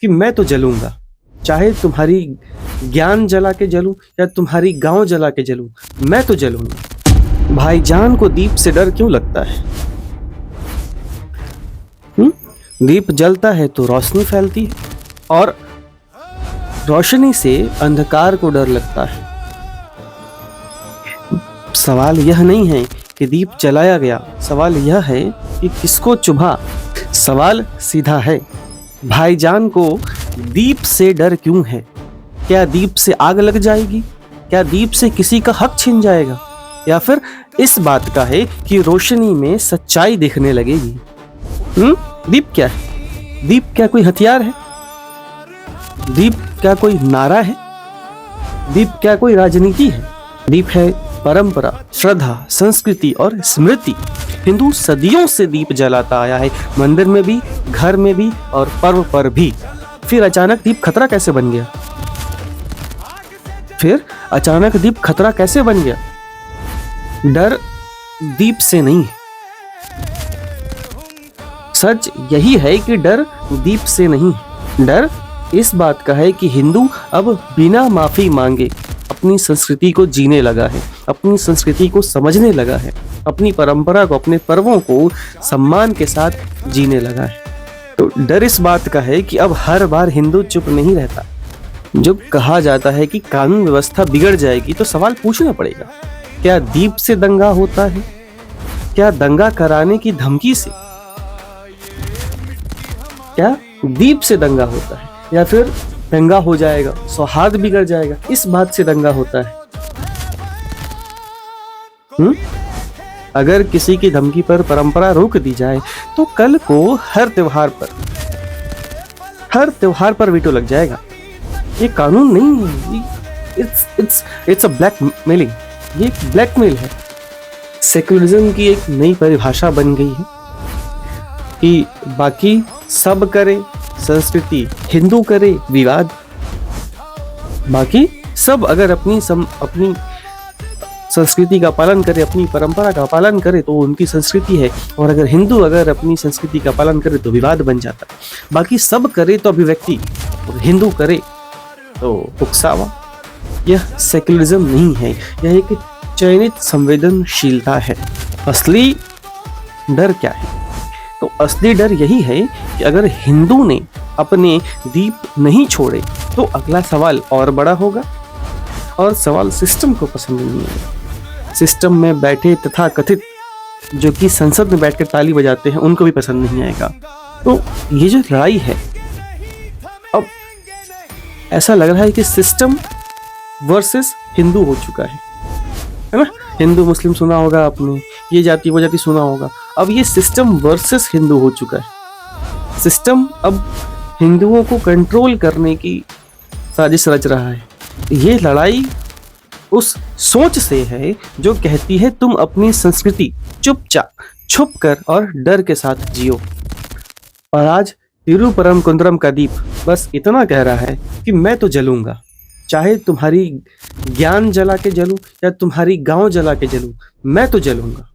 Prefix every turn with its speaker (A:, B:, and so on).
A: कि मैं तो जलूंगा, चाहे तुम्हारी ज्ञान जला के जलूं या तुम्हारी गांव जला के जलूं, मैं तो जलूंगा। भाईजान को दीप से डर क्यों लगता है? दीप जलता है तो रोशनी फैलती है और रोशनी से अंधकार को डर लगता है। सवाल यह नहीं है कि दीप जलाया गया, सवाल यह है कि किसको चुभा। सवाल सीधा है, भाईजान को दीप से डर क्यों है? क्या दीप से आग लग जाएगी? क्या दीप से किसी का हक छिन जाएगा? या फिर इस बात का है कि रोशनी में सच्चाई दिखने लगेगी? दीप क्या है? दीप क्या कोई हथियार है? दीप क्या कोई नारा है? दीप क्या कोई राजनीति है? दीप है परंपरा, श्रद्धा, संस्कृति और स्मृति। हिंदू सदियों से दीप जलाता आया है, मंदिर में भी, घर में भी और पर्व पर भी। फिर अचानक दीप खतरा कैसे बन गया? डर दीप से नहीं है। सच यही है कि डर दीप से नहीं है। डर इस बात का है कि हिंदू अब बिना माफी मांगे अपनी संस्कृति को जीने लगा है, अपनी संस्कृति को समझने लगा है, अपनी परंपरा को, अपने पर्वों को सम्मान के साथ जीने लगा है। तो डर इस बात का है कि अब हर बार हिंदू चुप नहीं रहता। जब कहा जाता है कि कानून व्यवस्था बिगड़ जाएगी तो सवाल पूछना पड़ेगा, क्या दीप से दंगा होता है? क्या दंगा कराने की धमकी से? क्या दीप से दंगा होता है या फिर दंगा हो जाएगा, सौहार्द बिगड़ जाएगा, इस बात से दंगा होता है? अगर किसी की धमकी पर परंपरा रोक दी जाए तो कल को हर त्योहार पर वीटो लग जाएगा। ये कानून नहीं है, इट्स अ ब्लैकमेलिंग। ये एक ब्लैकमेल है। सेक्युलरिज्म की एक नई परिभाषा बन गई है कि बाकी सब करे संस्कृति, हिंदू करे विवाद। बाकी सब अगर अपनी संस्कृति का पालन करे, अपनी परंपरा का पालन करे तो उनकी संस्कृति है, और अगर हिंदू अगर अपनी संस्कृति का पालन करे तो विवाद बन जाता। बाकी सब करे तो अभिव्यक्ति, और हिंदू करे तो उकसावा। यह सेक्युलरिज्म नहीं है, यह एक चयनित संवेदनशीलता है। असली डर क्या है? तो असली डर यही है कि अगर हिंदू ने अपने दीप नहीं छोड़े तो अगला सवाल और बड़ा होगा, और सवाल सिस्टम को पसंद नहीं है। सिस्टम में बैठे तथा कथित जो कि संसद में बैठकर ताली बजाते हैं उनको भी पसंद नहीं आएगा। तो ये जो लड़ाई है, अब ऐसा लग रहा है कि सिस्टम वर्सेस हिंदू हो चुका है ना? हिंदू मुस्लिम सुना होगा आपने, ये जाति वो जाति सुना होगा। अब ये सिस्टम वर्सेस हिंदू हो चुका है। सिस्टम अब हिंदुओं को कंट्रोल करने की साजिश रच रहा है। ये लड़ाई उस सोच से है जो कहती है तुम अपनी संस्कृति चुपचाप, छुप कर और डर के साथ जियो। और आज तिरुपरमकुंद्रम का दीप बस इतना कह रहा है कि मैं तो जलूंगा, चाहे तुम्हारी ज्ञान जला के जलूं या तुम्हारी गांव जला के जलूं, मैं तो जलूंगा।